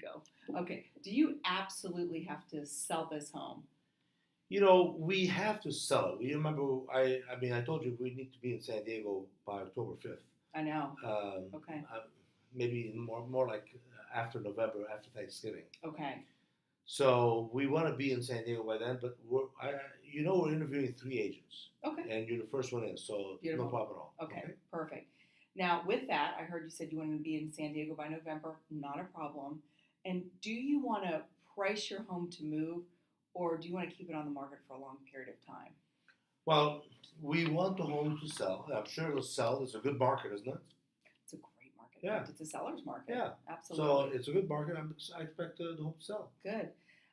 Go. Okay. Do you absolutely have to sell this home? We have to sell it. We remember, I told you we need to be in San Diego by October 5th. I know. Okay. Maybe more like after November, after Thanksgiving. Okay. So we want to be in San Diego by then, but we're interviewing 3 agents. Okay. And you're the first one in, so Beautiful. no problem at all. Okay. Perfect. Now, with that, I heard you said you wanted to be in San Diego by November. Not a problem. And do you want to price your home to move, or do you want to keep it on the market for a long period of time? Well, we want the home to sell. I'm sure it'll sell. It's a good market, isn't it? It's a great market. Yeah. It's a seller's market. Yeah. Absolutely. So it's a good market. I expect the home to sell. Good.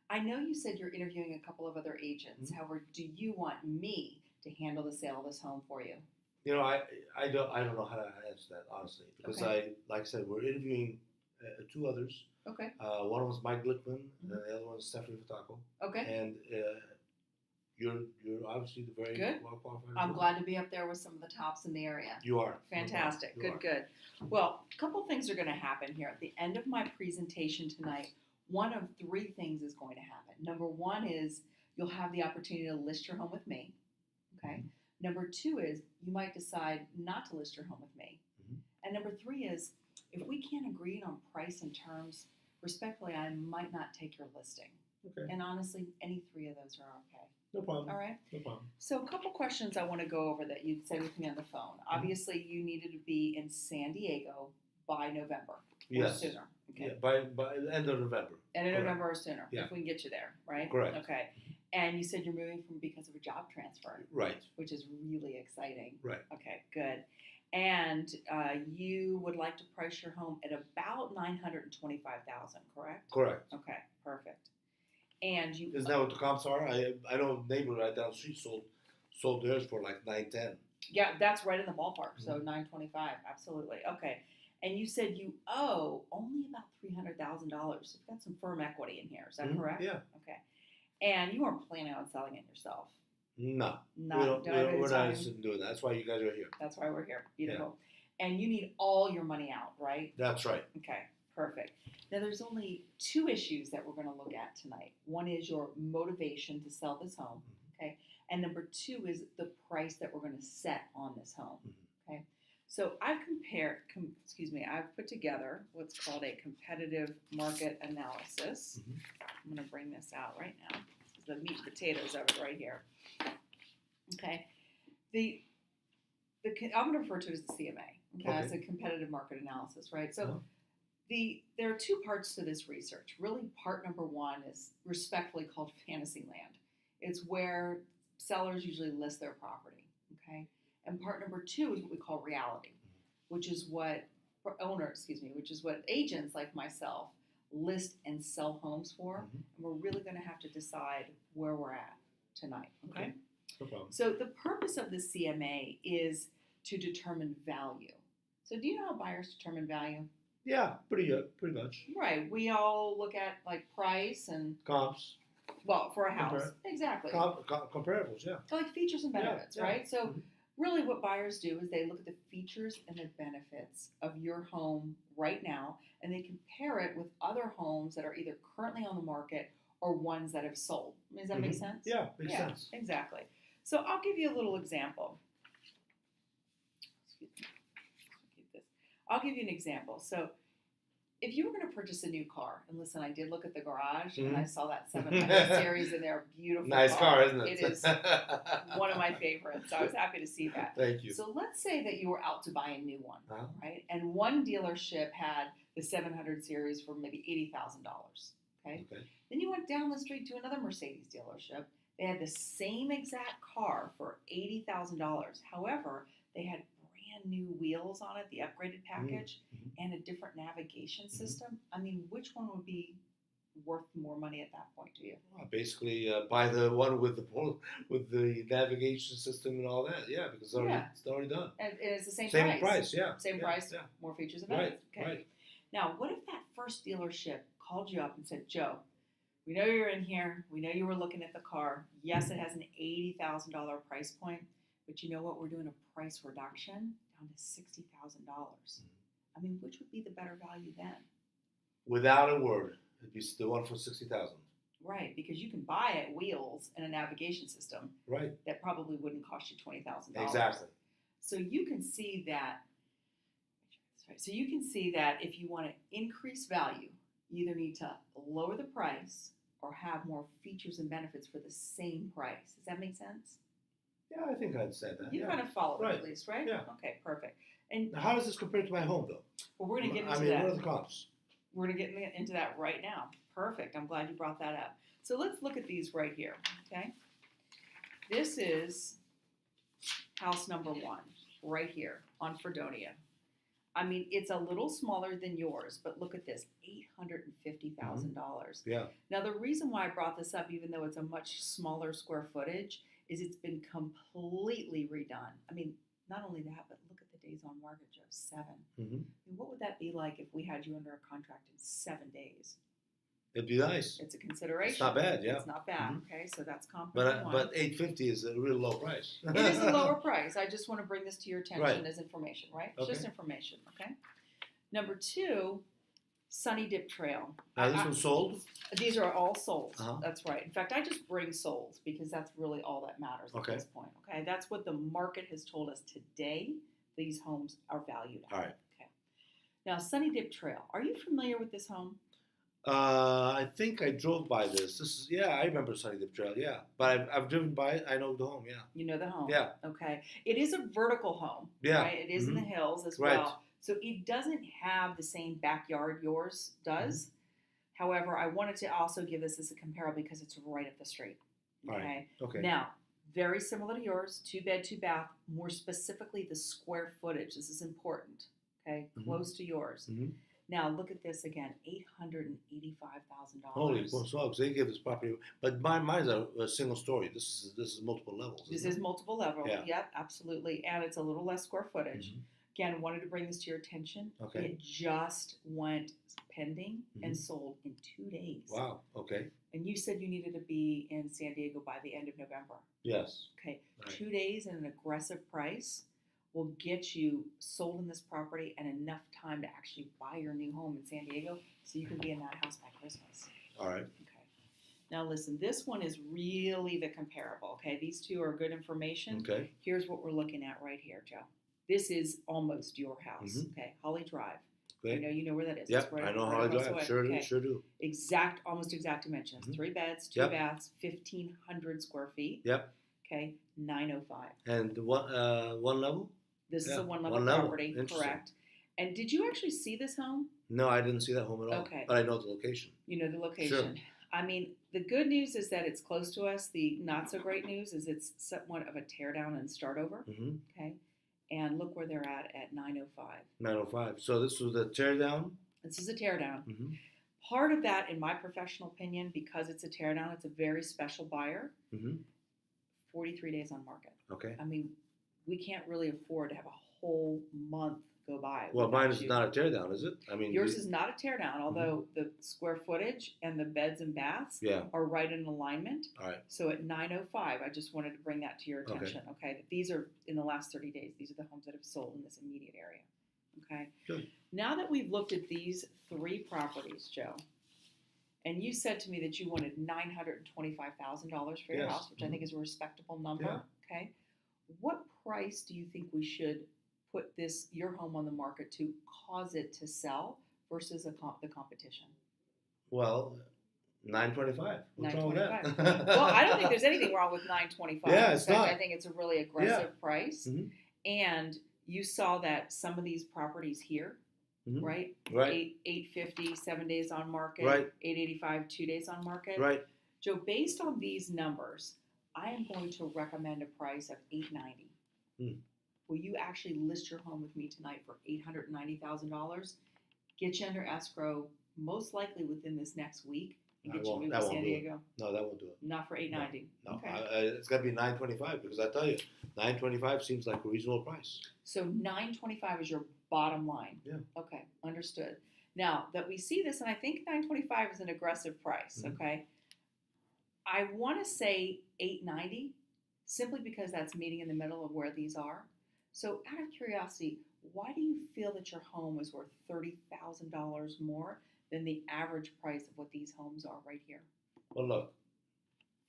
I know you said you're interviewing a couple of other agents. Mm-hmm. However, do you want me to handle the sale of this home for you? I don't know how to answer that honestly because Okay. like I said, we're interviewing 2 others. Okay. One was Mike Glickman, Mm-hmm. and the other one is Stephanie Fataco. Okay. And you're obviously the very Good. well qualified. I'm glad to be up there with some of the tops in the area. You are Fantastic. You are. Good. Well, a couple things are going to happen here. At the end of my presentation tonight, one of 3 things is going to happen. Number 1 is you'll have the opportunity to list your home with me. Okay. Mm-hmm. Number 2 is you might decide not to list your home with me. Mm-hmm. And number 3 is if we can't agree on price and terms, respectfully, I might not take your listing. Okay. And honestly, any 3 of those are okay. No problem. All right. No problem. So a couple questions I want to go over that you'd said with me on the phone. Mm-hmm. Obviously, you needed to be in San Diego by November or Yes. sooner. Okay. Yeah, by the end of November. End of Correct. November or sooner, Yeah. if we can get you there, right? Correct. Okay. And you said you're moving because of a job transfer, Right. which is really exciting. Right. Okay, good. And you would like to price your home at about $925,000, correct? Correct. Okay, perfect. And you Isn't that what the comps are? I know a neighbor right down the street sold theirs for like 910. Yeah, that's right in the ballpark. So Mhm. $925, absolutely. Okay. And you said you owe only about $300,000. You've got some firm equity in here. Is that Mhm. correct? Yeah. Okay. And you weren't planning on selling it yourself. No. Not we're not interested in doing that. That's why you guys are here. That's why we're here. Beautiful. And you need all your money out, right? That's right. Okay, perfect. Now, there's only 2 issues that we're going to look at tonight. One is your motivation to sell this home, okay? And number 2 is the price that we're going to set on this home, okay? So I've put together what's called a competitive market analysis. Mhm. I'm going to bring this out right now. This is the meat and potatoes of it right here. Okay. I'm going to refer to it as the CMA. Okay. It's a competitive market analysis, right? So Uh-huh. there are 2 parts to this research. Really, part number 1 is respectfully called fantasy land. It's where sellers usually list their property. Okay. And part number 2 is what we call reality, which is what agents like myself list and sell homes for. Mhm. And we're really going to have to decide where we're at tonight. Okay. No problem. So the purpose of the CMA is to determine value. So do you know how buyers determine value? Yeah, pretty much. Right. We all look at like price and, Comps. well, for a house. Compare. Exactly. Comparables, yeah. So like features and benefits, Yeah. right? So Mhm. really what buyers do is they look at the features and the benefits of your home right now, and they compare it with other homes that are either currently on the market or ones that have sold. Does that make sense? Yeah, makes sense. Exactly. So I'll give you a little example. Excuse me. Keep this. I'll give you an example. So if you were going to purchase a new car, and listen, I did look at the garage, and I saw that 700 series in there. Beautiful Nice car, isn't it? It is one of my favorites. I was happy to see that. Thank you. So let's say that you were out to buy a new one, Uh-huh. right? And one dealership had the 700 series for maybe $80,000, okay? Then you went down the street to another Mercedes dealership. They had the same exact car for $80,000. However, they had brand new wheels on it, the upgraded package, and a different navigation system. I mean, which one would be worth more money at that point to you? Well, basically, buy the one with the navigation system and all that. Yeah, because it's already done. And it's the same Same price. price, yeah. Same Yeah, price, yeah. more features and Right, benefits. Okay. right. Now, what if that first dealership called you up and said, Joe, we know you're in here. We know you were looking at the car. Yes, it has an $80,000 price point, but you know what? We're doing a price reduction down to $60,000. I mean, which would be the better value then? Without a word, it'd be the one for 60,000. Right, because you can buy at Wheels and a navigation system Right. that probably wouldn't cost you $20,000. Exactly. So you can see that. So you can see that if you want to increase value, you either need to lower the price or have more features and benefits for the same price. Does that make sense? Yeah, I think I'd say that. You yeah. kind of follow it Right. at least, right? Yeah. Okay, perfect. And Now, how does this compare to my home, though? well, we're going to get into I mean, that. what are the comps? We're going to get into that right now. Perfect. I'm glad you brought that up. So let's look at these right here, okay? This is house number 1 right here on Fredonia. I mean, it's a little smaller than yours, but look at this, $850,000. Yeah. Now, the reason why I brought this up, even though it's a much smaller square footage, is it's been completely redone. I mean, not only that, but look at the days on market, Joe, 7. Mm-hmm. I mean, what would that be like if we had you under a contract in 7 days? It'd be nice. It's a consideration. It's not bad, yeah. It's not bad, Mhm. okay? So that's comp number one. But 850 is a real low price. It is a lower price. I just want to bring this to your attention Right. as information, right? It's Okay. just information, okay? Number 2, Sunny Dip Trail. Now, this one's sold? These are all sold. Uh-huh. That's right. In fact, I just bring solds because that's really all that matters Okay. at this point, okay? That's what the market has told us today these homes are valued at. All right. Okay. Now, Sunny Dip Trail. Are you familiar with this home? I think I drove by this. I remember Sunny Dip Trail, yeah. But I've driven by it. I know the home, yeah. You know the home. Yeah. Okay. It is a vertical home. Yeah. Right? It is in the hills as Right. well. So it doesn't have the same backyard yours does. However, I wanted to also give this as a comparable because it's right up the street. All Okay. right. Okay. Now, very similar to yours, 2 bed, 2 bath, more specifically the square footage. This is important. Okay. Mhm. Close to yours. Mhm. Now look at this again, $885,000. Holy smokes, they give this property, but mine's a single story. This is multiple levels. This isn't is it? multiple level. Yeah. Yep, absolutely. And it's a little less square footage. Mhm. Again, wanted to bring this to your attention. Okay. It just went pending and Mhm. sold in 2 days. Wow. Okay. And you said you needed to be in San Diego by the end of November. Yes. Okay. Right. 2 days and an aggressive price will get you sold in this property and enough time to actually buy your new home in San Diego so you can be in that house by Christmas. All right. Okay. Now listen, this one is really the comparable. Okay. These two are good information. Okay. Here's what we're looking at right here, Joe. This is almost your house. Mhm. Okay. Holly Drive. Okay. I know you know where that is. Yep. It's right- I know right how I across the drive. way. Sure, Okay. sure do. Almost exact dimensions. Mhm. 3 beds, 2 Yep. baths, 1,500 square feet. Yep. Okay. 905. And one level? This is Yeah, a one level one level. property, Interesting. correct? And did you actually see this home? No, I didn't see that home at all. Okay. But I know the location. You know the location. I mean, the good news is that it's close to us. The not so great news is it's somewhat of a tear down and start over. Mm-hmm. Okay. And look where they're at 905. 905. So this was the tear down. This is a tear down. Mm-hmm. Part of that, in my professional opinion, because it's a tear down, it's a very special buyer. Mm-hmm. 43 days on market. Okay. I mean, we can't really afford to have a whole month go by. Well, without mine is you. not a tear down, is it? I mean, Yours is not a tear down, although the square footage and the beds and baths Yeah. are right in alignment. All right. So at 905, I just wanted to bring that to your Okay. attention. Okay, these are in the last 30 days. These are the homes that have sold in this immediate area. Okay. Good. Now that we've looked at these 3 properties, Joe, and you said to me that you wanted $925,000 for your Yes. house, which I think is a respectable number. Yeah. Okay. What price do you think we should put your home on the market to cause it to sell versus the competition? Well, 925. What's wrong with that? 925. Well, I don't think there's anything wrong with 925. Yeah, In it's fact, not. I think it's a really aggressive price. Mhm. And you saw that some of these properties here, Mhm. right? Right. 850, 7 days on market. Right. 885, 2 days on market. Right. Joe, based on these numbers, I am going to recommend a price of $890. Hmm. Will you actually list your home with me tonight for $890,000? Get you under escrow, most likely within this next week, and I get you won't- moved that to won't San do it. Diego. No, that won't do it. Not for $890. No, Okay. it's got to be 925 because I tell you, 925 seems like a reasonable price. So $925 is your bottom line. Yeah. Okay, understood. Now that we see this, and I think $925 is an aggressive price. Mhm. Okay. I want to say $890, simply because that's meeting in the middle of where these are. So, out of curiosity, why do you feel that your home is worth $30,000 more than the average price of what these homes are right here. Well, look,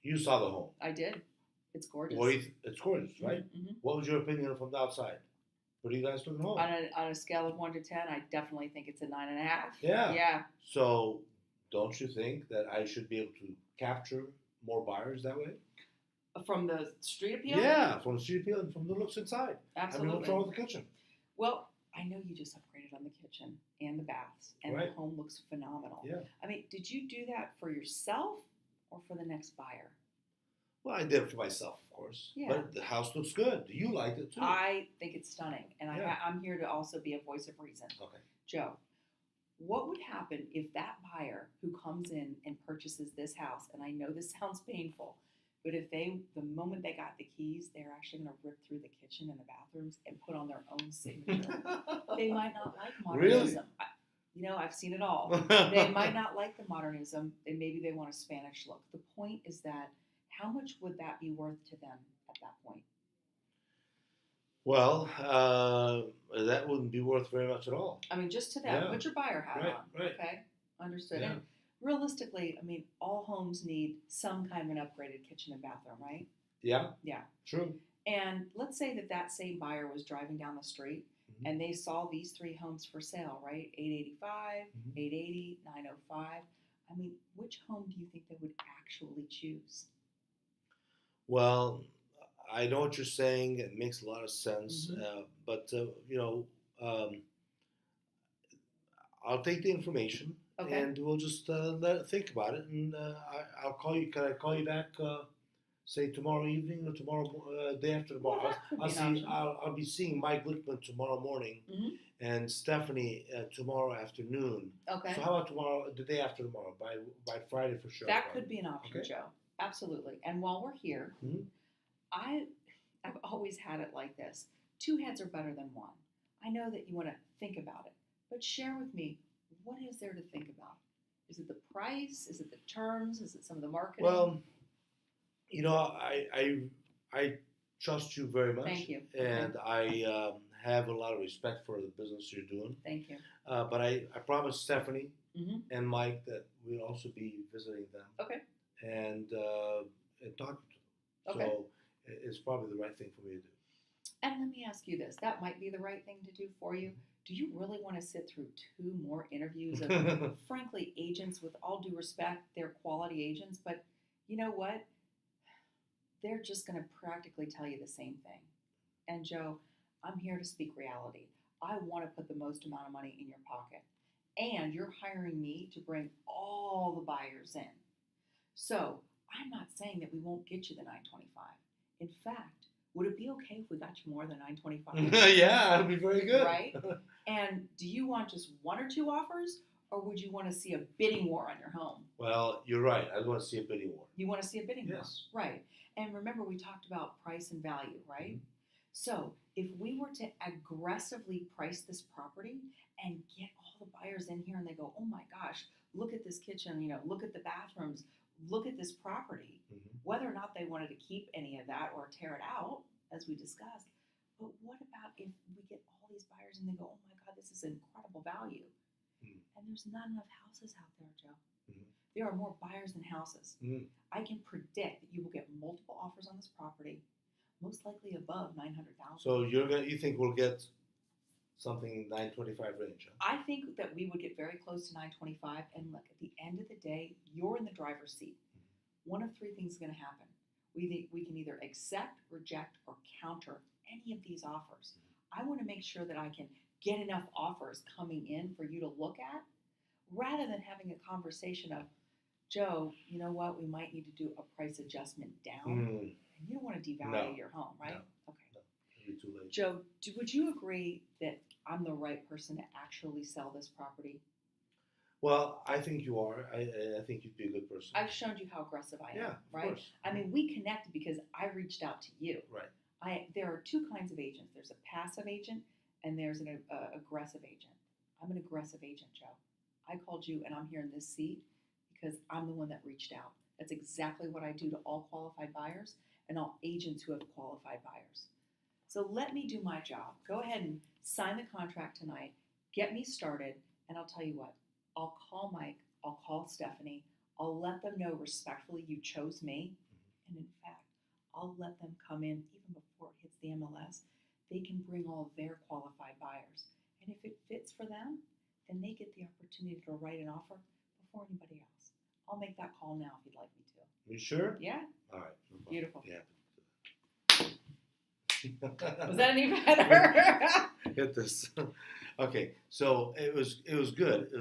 you saw the home. I did. It's gorgeous. It's gorgeous, right? Mm-hmm. What was your opinion from the outside? What do you guys think of the home? On a scale of 1 to 10, I definitely think it's a 9.5. Yeah. Yeah. So, don't you think that I should be able to capture more buyers that way? From the street appeal? Yeah, from the street appeal and from the looks inside. Absolutely. I mean, what's wrong with the kitchen? Well, I know you just upgraded on the kitchen and the baths, and Right. the home looks phenomenal. Yeah. I mean, did you do that for yourself or for the next buyer? Well, I did it for myself, of course. Yeah. But the house looks good. You liked it too. I think it's stunning, and Yeah. I'm here to also be a voice of reason. Okay. Joe, what would happen if that buyer who comes in and purchases this house, and I know this sounds painful, but if the moment they got the keys, they're actually going to rip through the kitchen and the bathrooms and put on their own signature. They might not like modernism. Really? I've seen it all. They might not like the modernism, and maybe they want a Spanish look. The point is that how much would that be worth to them at that point? Well, that wouldn't be worth very much at all. I mean, just to them. Yeah. Put your buyer hat Right, on. right. Okay? Understood. Yeah. And realistically, I mean, all homes need some kind of an upgraded kitchen and bathroom, right? Yeah. Yeah. True. And let's say that same buyer was driving down the street Mhm. and they saw these 3 homes for sale, right? 885, Mhm. 880, 905. I mean, which home do you think they would actually choose? Well, I know what you're saying. It makes a lot of sense. Mhm. But I'll take the information Okay. and we'll just think about it. And I'll call you. Can I call you back? Say tomorrow evening or tomorrow day after tomorrow. Well, that could be an option. I'll be seeing Mike Lichtman tomorrow morning Mhm. and Stephanie tomorrow afternoon. Okay. So how about tomorrow, the day after tomorrow, by Friday for sure? That could be an option, Okay. Joe. Absolutely. And while we're here, Mhm. I've always had it like this. 2 heads are better than one. I know that you want to think about it, but share with me, what is there to think about? Is it the price? Is it the terms? Is it some of the marketing? Well, I trust you very much. Thank you. And I have a lot of respect for the business you're doing. Thank you. But I promised Stephanie Mhm. and Mike that we'll also be visiting them Okay. and talking to them. Okay. So it's probably the right thing for me to do. And let me ask you this. That might be the right thing to do for you. Do you really want to sit through 2 more interviews of, frankly, agents, with all due respect, they're quality agents, but you know what? They're just going to practically tell you the same thing. And Joe, I'm here to speak reality. I want to put the most amount of money in your pocket. And you're hiring me to bring all the buyers in. So I'm not saying that we won't get you the 925. In fact, would it be okay if we got you more than 925? Yeah, that'd be very good. Right? And do you want just 1 or 2 offers, or would you want to see a bidding war on your home? Well, you're right. I want to see a bidding war. You want to see a bidding war. Yes. Right. And remember, we talked about price and value, right? So if we were to aggressively price this property and get all the buyers in here and they go, oh my gosh, look at this kitchen, look at the bathrooms, look at this property, Mhm. whether or not they wanted to keep any of that or tear it out, as we discussed. But what about if we get all these buyers and they go, oh my God, this is incredible value. Mhm. And there's not enough houses out there, Joe. Mhm. There are more buyers than houses. Mhm. I can predict that you will get multiple offers on this property, most likely above 900,000. So you think we'll get something in 925 range? Huh? I think that we would get very close to 925. And look, at the end of the day, you're in the driver's seat. One of 3 things is going to happen. We can either accept, reject, or counter any of these offers. I want to make sure that I can get enough offers coming in for you to look at, rather than having a conversation of, Joe, you know what? We might need to do a price adjustment down. Mm, And you don't want to devalue No. your home, right? No. Okay. it'll be too late. Joe, would you agree that I'm the right person to actually sell this property? Well, I think you are. I think you'd be a good person. I've shown you how aggressive I am, Yeah, of right? course. I mean, we connected because I reached out to you. Right. There are 2 kinds of agents. There's a passive agent and there's an aggressive agent. I'm an aggressive agent, Joe. I called you and I'm here in this seat because I'm the one that reached out. That's exactly what I do to all qualified buyers and all agents who have qualified buyers. So let me do my job. Go ahead and sign the contract tonight. Get me started. And I'll tell you what, I'll call Mike, I'll call Stephanie, I'll let them know respectfully you chose me. And in fact, I'll let them come in even before it hits the MLS. They can bring all their qualified buyers. And if it fits for them, then they get the opportunity to write an offer before anybody else. I'll make that call now if you'd like me to. You sure? Yeah? All right. No problem. Beautiful. Yeah. Was that any better? Get this. Okay, so it was good. It was